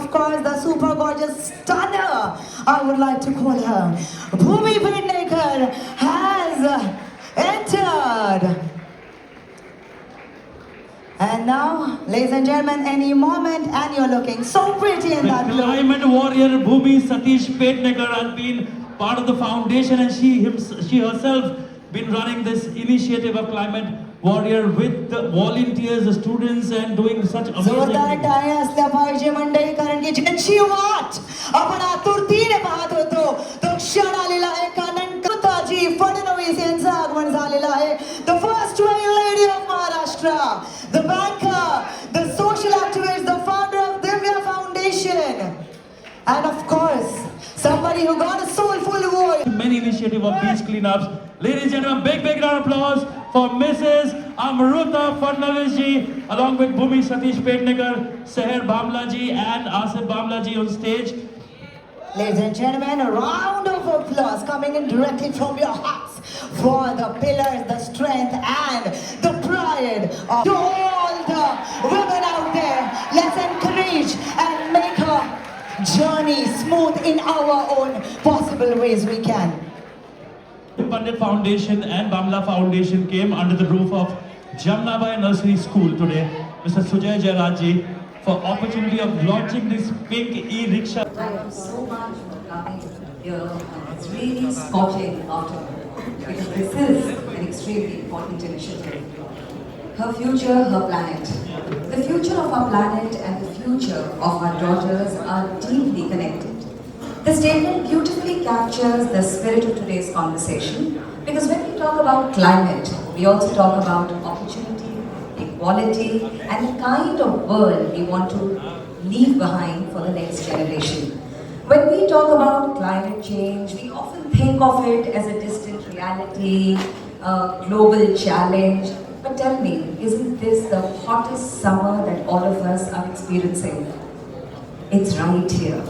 of course, the super gorgeous stunner, I would like to call her, Bhumi Pednekar, has entered. And now, ladies and gentlemen, any moment, and you're looking so pretty in that The look. climate warrior Bhumi Satish Pednekar has been part of the foundation, and she herself been running this initiative of climate warrior with the volunteers, the students, and doing such amazing जोरदार things. टाळ्या असल्या पाहिजे मंडळी, कारण की ज्यांची वाट आपण आतुरतेने पाहत होतो तो क्षण आलेला आहे. काननकताजी फडणवीस यांचं आगमन झालेलं आहे. The first royal lady of Maharashtra, the banker, the social activist, the founder of Divya Foundation, and of course somebody who got a soulful voice. Many initiative of beach cleanups. Ladies and gentlemen, big round of applause for Mrs. Amruta Fadnavis ji, along with Bhumi Satish Pednekar, Seher Bamla ji, and Asif Bamla ji on stage. Ladies and gentlemen, a round of applause coming in directly from your hearts for the pillars, the strength, and the pride of to all the women out there. Let's encourage and make her journey smooth in our own possible ways we can. Pandit Foundation and Bamla Foundation came under the roof of Jamnabai Nursery School today. Mr. Sujay Jairaj for opportunity of launching this pink e-rickshaw. Thank you so much for coming here. It's really scorching afternoon because this is an extremely important initiative. Her future, her planet. The future of our planet and the future of our daughters are deeply connected. The statement beautifully captures the spirit of today's conversation because when we talk about climate, we also talk about opportunity, equality, and the kind of world we want to leave behind for the next generation. When we talk about climate change, we often think of it as a distant reality, a global challenge. But tell me, isn't this the hottest summer that all of us are experiencing? It's right here.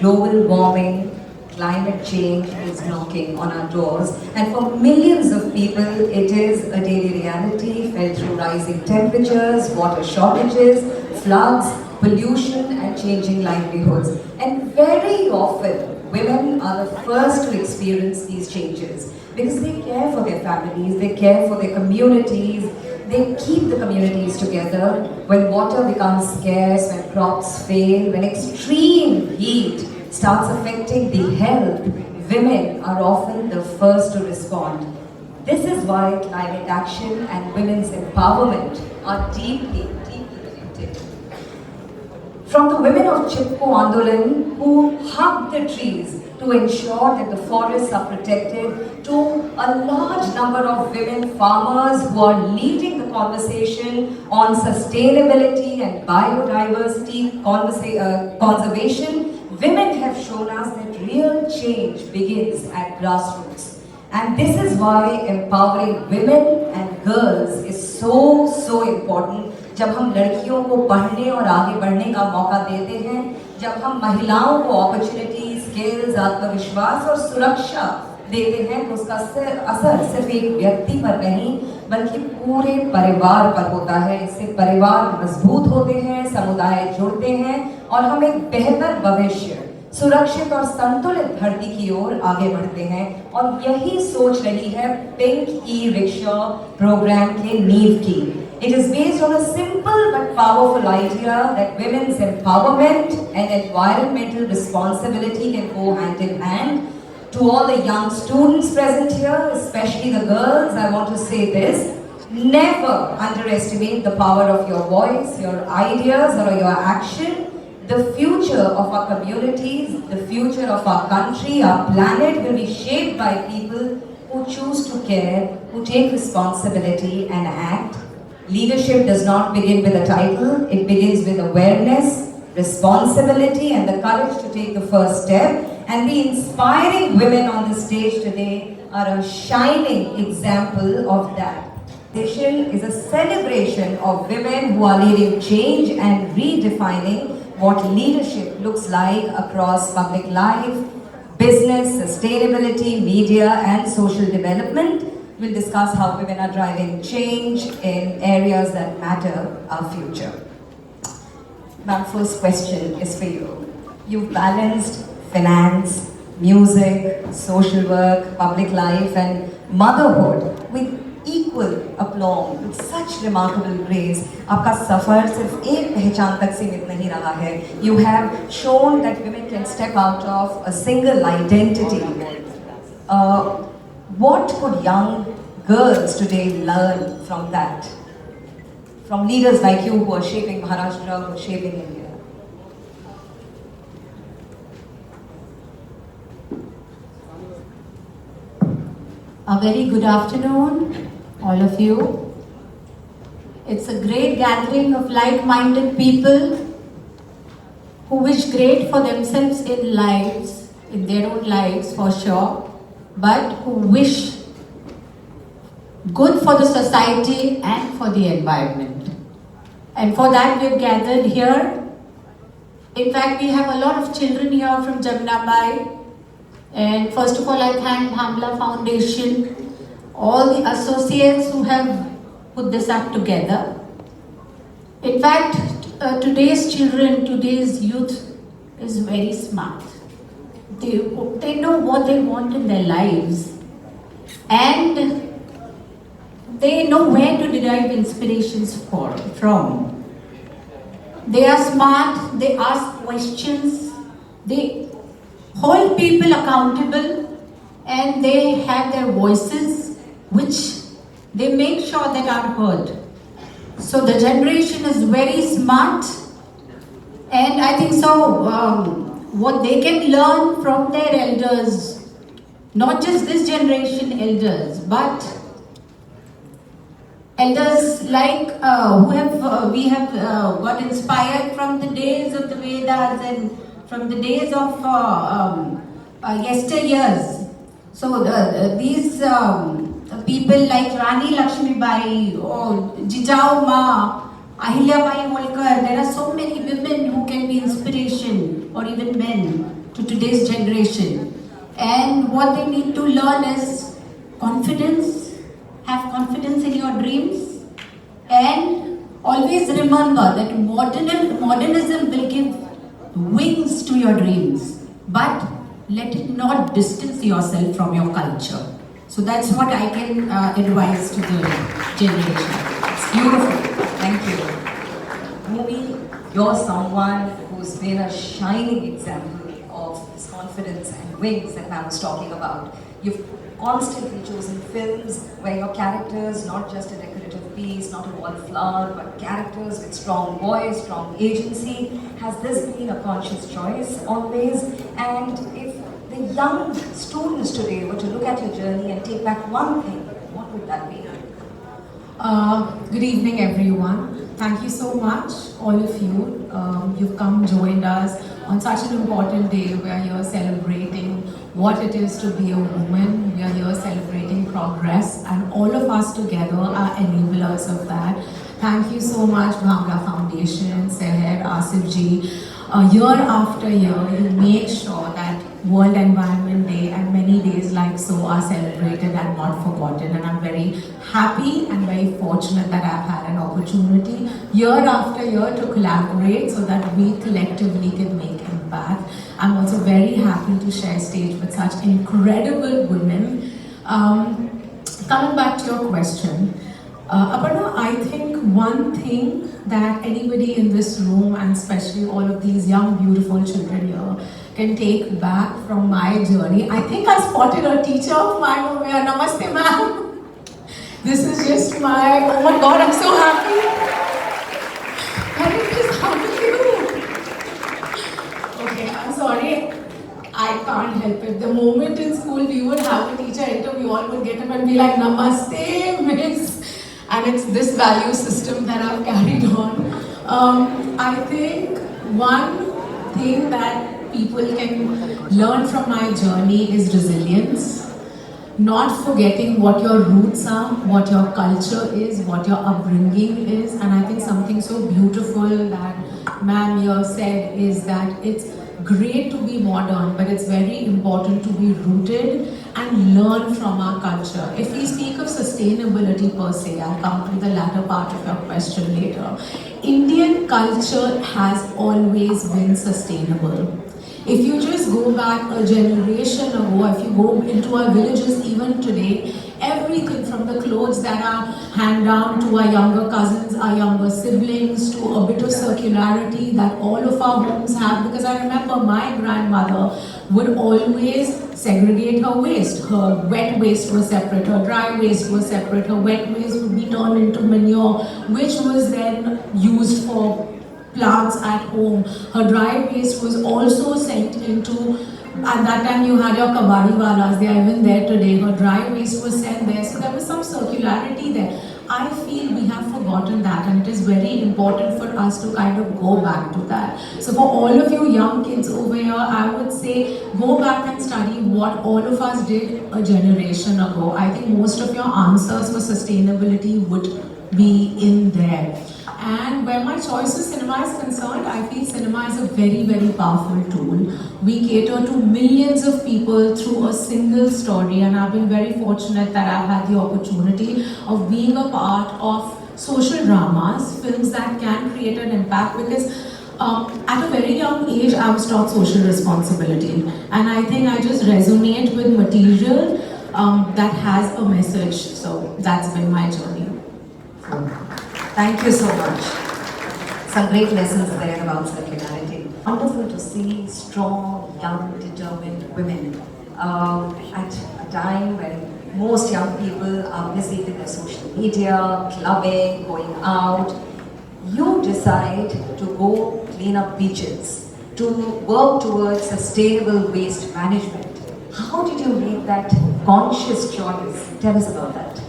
Global warming, climate change is knocking on our doors, and for millions of people it is a daily reality felt through rising temperatures, water shortages, floods, pollution and changing livelihoods. And very often women are the first to experience these changes because they care for their families, they care for their communities, they keep the communities together. When water becomes scarce, when crops fail, when extreme heat starts affecting the health, women are often the first to respond. This is why climate action and women's empowerment are deeply connected. From the women of Chipko Andolan who hug the trees to ensure that the forests are protected, to a large number of women farmers who are leading the conversation on sustainability and biodiversity conservation, women have shown us that real change begins at grassroots. And this is why empowering women and girls is so important. जब हम लड़कियों को पढ़ने और आगे बढ़ने का मौका देते हैं, जब हम महिलाओं को अपॉर्चुनिटी, स्किल्स, आत्मविश्वास और सुरक्षा देते हैं, तो उसका असर सिर्फ एक व्यक्ति पर नहीं बल्कि पूरे परिवार पर होता है. इससे परिवार मजबूत होते हैं, समुदाय जुड़ते हैं और हम एक बेहतर भविष्य, सुरक्षित और संतुलित धरती की ओर आगे बढ़ते हैं. और यही सोच रही है पिंक ई-रिक्शा प्रोग्राम के नींव की. It is based on a simple but powerful idea that women's empowerment and environmental responsibility can go hand in hand. To all the young students present here, especially the girls, I want to say this: never underestimate the power of your voice, your ideas, or your action. The future of our communities, the future of our country, our planet will be shaped by people who choose to care, who take responsibility and act. Leadership does not begin with a title, it begins with awareness, responsibility and the courage to take the first step. And the inspiring women on the stage today are a shining example of that. This is a celebration of women who are leading change and redefining what leadership looks like across public life, business, sustainability, media and social development. We'll discuss how women are driving change in areas that matter our future. My first question is for you. You've balanced finance, music, social work, public life, and motherhood with equal aplomb, with such remarkable grace. आपका सफर सिर्फ एक पहचान तक सीमित नहीं रहा है. You have shown that women can step out of a single identity. What could young girls today learn from that? From leaders like you who are shaping Maharashtra, who are shaping India? A very good afternoon, all of you. It's a great gathering of like-minded people who wish great for themselves in lives, in their own lives for sure, but who wish good for the society and for the environment. And for that we've gathered here. In fact, we have a lot of children here from Jamnabai. And first of all, I thank Bhamla Foundation, all the associates who have put this up together. In fact, today's children, today's youth is very smart. They know what they want in their lives, and they know where to derive inspirations from. They are smart, they ask questions, they hold people accountable, and they have their voices which they make sure that are heard. So the generation is very smart, and I think so what they can learn from their elders, not just this generation elders, but elders like we have got inspired from the days of the Vedas and from the days of yesteryears. So these people like Rani Lakshmibai or Jijao Ma, Ahilyabai Holkar, there are so many women who can be inspiration, or even men, to today's generation. And what they need to learn is confidence, have confidence in your dreams, and always remember that modernism will give wings to your dreams, but let it not distance yourself from your culture. So that's what I can advise to the generation. It's beautiful. Thank you. Bhumi, you're someone who's been a shining example of this confidence and wings that I was talking about. You've constantly chosen films where your characters, not just a decorative piece, not a wallflower, but characters with strong voice, strong agency. Has this been a conscious choice always? And if the young students today were to look at your journey and take back one thing, what would that be? Good evening, everyone. Thank you so much, all of you. You've come joined us on such an important day. We are here celebrating what it is to be a woman. We are here celebrating progress, and all of us together are enablers of that. Thank you so much, Bhamla Foundation, Seher, Asif ji. Year after year, you make sure that World Environment Day and many days like so are celebrated and not forgotten. And I'm very happy and very fortunate that I've had an opportunity year after year to collaborate so that we collectively can make impact. I'm also very happy to share stage with such incredible women. Coming back to your question, Aparna, I think one thing that anybody in this room, and especially all of these young, beautiful children here, can take back from my journey. I think I spotted a teacher of mine over here. Namaste, ma'am. This is just my, oh my God, I'm so happy. How are you? Okay, I'm sorry. I can't help it. The moment in school we would have a teacher enter, we all would get up and be like, Namaste, miss. And it's this value system that I've carried on. I think one thing that people can learn from my journey is resilience. Not forgetting what your roots are, what your culture is, what your upbringing is. And I think something so beautiful that ma'am here said is that it's great to be modern, but it's very important to be rooted and learn from our culture. If we speak of sustainability per se, I'll come to the latter part of your question later. Indian culture has always been sustainable. If you just go back a generation ago, if you go into our villages even today, everything from the clothes that are handed down to our younger cousins, our younger siblings, to a bit of circularity that all of our homes have. Because I remember my grandmother would always segregate her waste. Her wet waste was separate, her dry waste was separate, her wet waste would be turned into manure, which was then used for plants at home. Her dry waste was also sent into, at that time you had your kabadi walas, they are even there today. Her dry waste was sent there, so there was some circularity there. I feel we have forgotten that, and it is very important for us to kind of go back to that. So for all of you young kids over here, I would say go back and study what all of us did a generation ago. I think most of your answers for sustainability would be in there. And where my choice of cinema is concerned, I feel cinema is a very, very powerful tool. We cater to millions of people through a single story, and I've been very fortunate that I've had the opportunity of being a part of social dramas, films that can create an impact, because at a very young age I was taught social responsibility, and I think I just resonate with material that has a message. So that's been my journey. Thank you so much. Some great lessons there about circularity. Wonderful to see strong, young, determined women at a time when most young people are busy with their social media, clubbing, going out. You decide to go clean up beaches, to work towards sustainable waste management. How did you make that conscious choice? Tell us about that.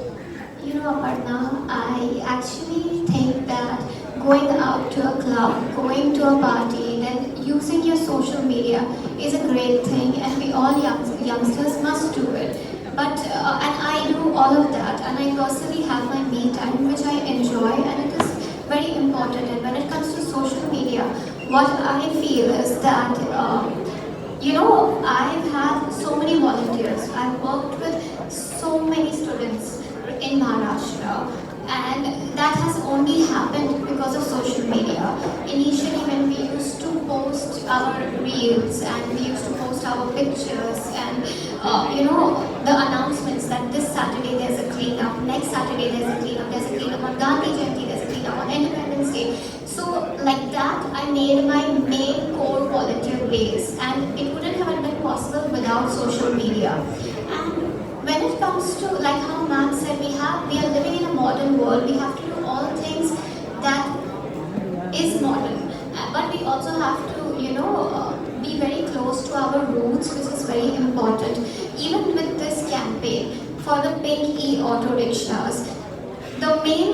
You know, Aparna, I actually think that going out to a club, going to a party, then using your social media is a great thing, and we all youngsters must do it. But, and I do all of that, and I personally have my me time, which I enjoy, and it is very important. And when it comes to social media, what I feel is that, you know, I've had so many volunteers. I've worked with so many students in Maharashtra, and that has only happened because of social media. Initially, when we used to post our reels and we used to post our pictures and you know, the announcements that this Saturday there's a cleanup, next Saturday there's a cleanup on Gandhi Jayanti, there's a cleanup on Independence Day. So like that, I made my main core volunteer base, and it wouldn't have been possible without social media. And when it comes to, like how ma'am said, we are living in a modern world. We have to do all things that is modern, but we also have to, you know, be very close to our roots, which is very important. Even with this campaign for the pink e-auto rickshaws, the main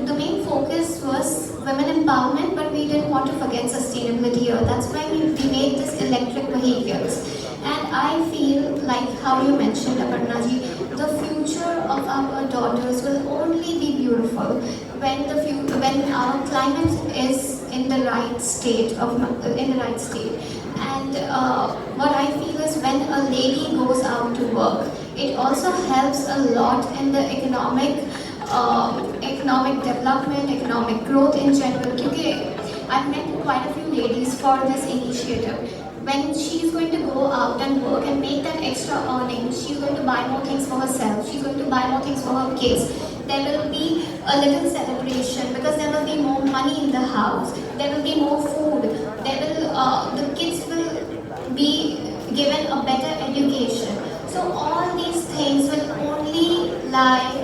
the main focus was women empowerment, but we didn't want to forget sustainability here. That's why we made this electric vehicles. And I feel like how you mentioned, Aparnaji, the future of our daughters will only be beautiful when our climate is in the right state And what I feel is when a lady goes out to work, it also helps a lot in the economic development, economic growth in general. Because I've met quite a few ladies for this initiative. When she's going to go out and work and make that extra earning, she's going to buy more things for herself, she's going to buy more things for her kids. There will be a little celebration because there will be more money in the house, there will be more food, the kids will be given a better education. So all these things will only lie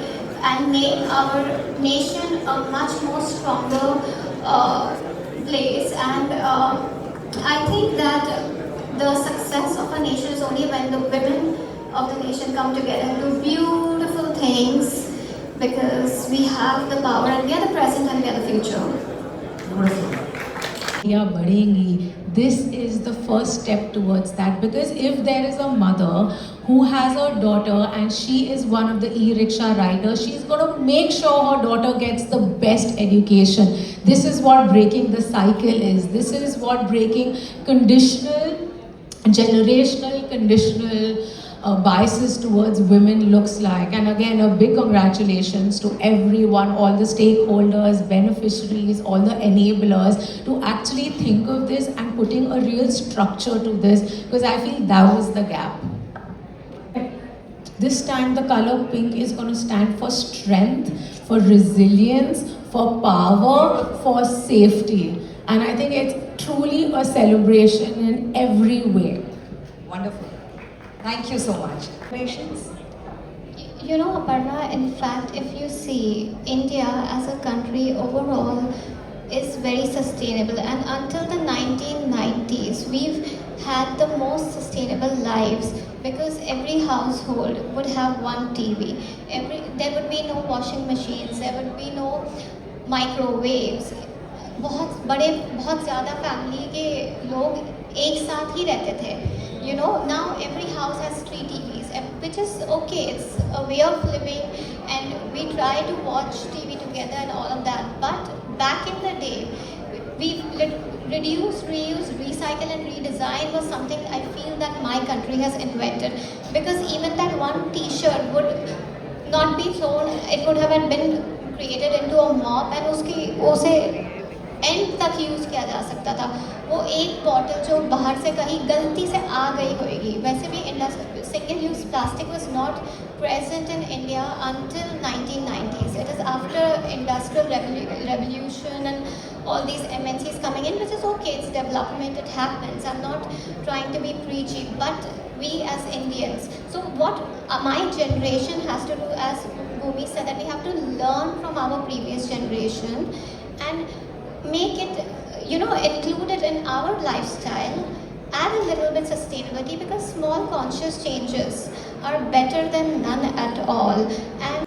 and make our nation a much more stronger place. And I think that the success of a nation is only when the women of the nation come together and do beautiful things, because we have the power and we are the present and we are the future. Yeah, बढ़ेंगी. This is the first step towards that, because if there is a mother who has a daughter and she is one of the e-rickshaw riders, she's going to make sure her daughter gets the best education. This is what breaking the cycle is. This is what breaking generational conditional biases towards women looks like. And again, a big congratulations to everyone, all the stakeholders, beneficiaries, all the enablers to actually think of this and putting a real structure to this, because I feel that was the gap. This time the color pink is going to stand for strength, for resilience, for power, for safety. And I think it's truly a celebration in every way. Wonderful. Thank you so much. Patience. You know, Aparna, in fact, if you see, India as a country overall is very sustainable, and until the 1990s, we've had the most sustainable lives because every household would have one TV. There would be no washing machines, there would be no microwaves. बहुत ज़्यादा family के लोग एक साथ ही रहते थे. You know, now every house has 3 TVs, which is okay. It's a way of living, and we try to watch TV together and all of that. But back in the day, we reduce, reuse, recycle, and redesign was something I feel that my country has invented. Because even that one T-shirt would not be thrown; it would have been created into a mop, and उसे and तक use किया जा सकता था. वो एक bottle जो बाहर से कहीं गलती से आ गई होगी. वैसे भी single use plastic was not present in India until 1990s. It is after industrial revolution and all these MNCs coming in, which is okay, it's development, it happens. I'm not trying to be preachy, but we as Indians, so what my generation has to do, as Bhumi said, that we have to learn from our previous generation and make it, include it in our lifestyle, add a little bit sustainability, because small conscious changes are better than none at all. And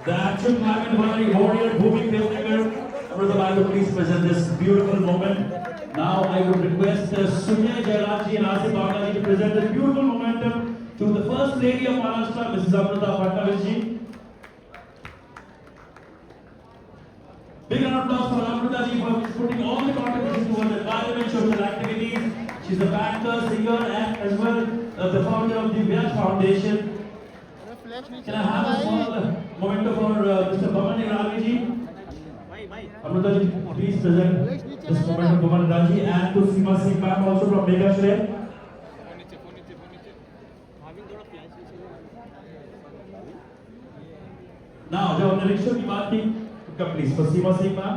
The actual climate warrior Bhumi Pelnikar, Amrita, please present this beautiful moment. Now I would request Sunya Jairaj and Asif Bangla to present this beautiful momentum to the First Lady of Maharashtra, Mrs. Amrita Fadnavis ji. Big round of applause for Amrita ji for putting all the contributions towards the environment, social activities. She's a banker, singer, and as well the founder of the Vyas Foundation. Can I have a small moment for Mr. Baman Irani ji? Amrita ji, please present this moment to Baman Irani ji and to Seema Singh ma'am also from Mega Shre. Now, जब हमने rickshaw की बात की, please for Seema Singh ma'am.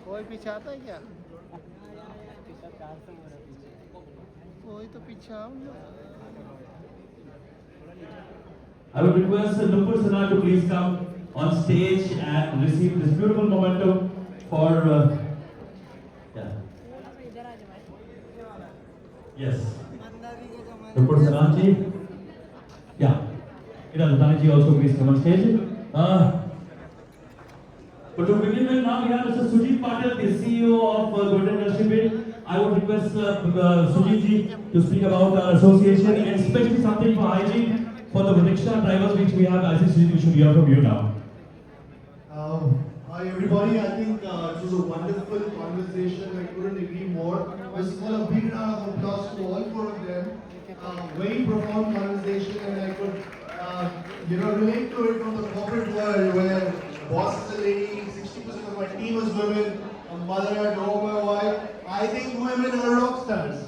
कोई पीछे आता है क्या? कोई तो पीछे आओ. I would request Nupur Sinha to please come on stage and receive this beautiful momentum for. Yes. Nupur Sinha ji. Yeah. Ira Lutani ji also please come on stage. But to begin with, now we have Mr. Sujit Patel, the CEO of Golden Industry. I would request Sujit ji to speak about our association and especially something for hygiene for the rickshaw drivers which we have. I think Sujit, we should hear from you now. Hi everybody, I think it was a wonderful conversation. I couldn't agree more. First of all, a big round of applause to all 4 of them. Very profound conversation, and I could relate to it from the corporate world where boss is a lady, 60% of my team is women, a mother at home, my wife. I think women are rock stars.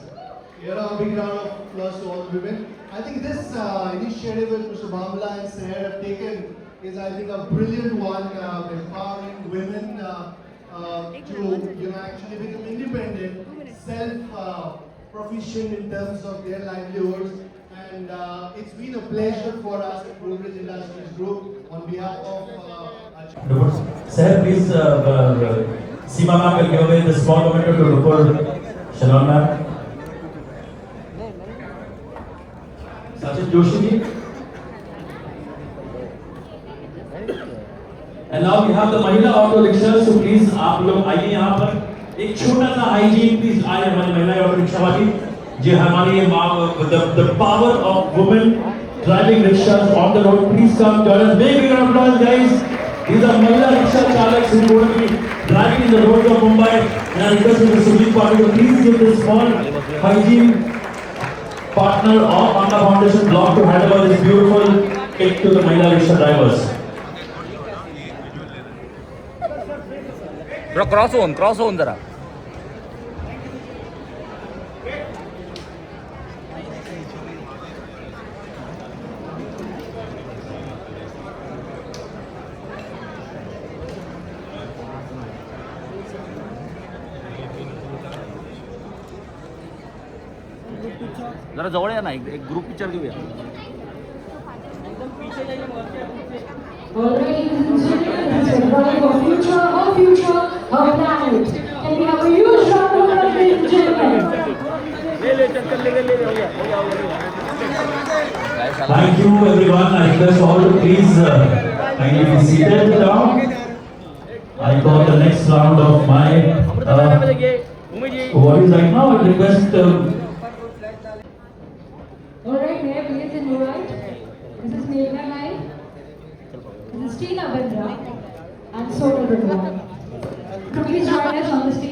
A big round of applause to all women. I think this initiative that Mr. Bamla and Seher have taken is, I think, a brilliant one, empowering women to actually become independent, self-proficient in terms of their livelihoods. And it's been a pleasure for us at Godrej Industries Group on behalf of Sir, please, Seema ma'am will give away the small moment to Nupur Shannon ma'am. Sachin Joshi ji. And now we have the Mahila Auto Rickshaws, so please आप लोग आइए यहाँ पर एक छोटा सा hygiene please आए हमारी महिला ऑटो रिक्शा वाली जो हमारी the power of women driving rickshaws on the road. Please come join us. Big round of applause, guys. These are Mahila rickshaw chalaks who are going to be driving in the roads of Mumbai. And I request Mr. Sujit Patil to please give this small hygiene partner of Anna Foundation block to hand over this beautiful kit to the Mahila rickshaw drivers. थोड़ा cross होन जरा. जरा जवळ या ना, एक group picture घेऊया. Ladies and gentlemen, this is running for future, our planet. Can we have a huge round of applause, ladies and gentlemen? Thank you everyone. I request all to please kindly be seated down. I call the next round of my what is right now. I request. Alright, may I please invite Mrs. Meghna Naik, Mrs. Tina Bindra, and Sonal Bindra to please join us on the stage.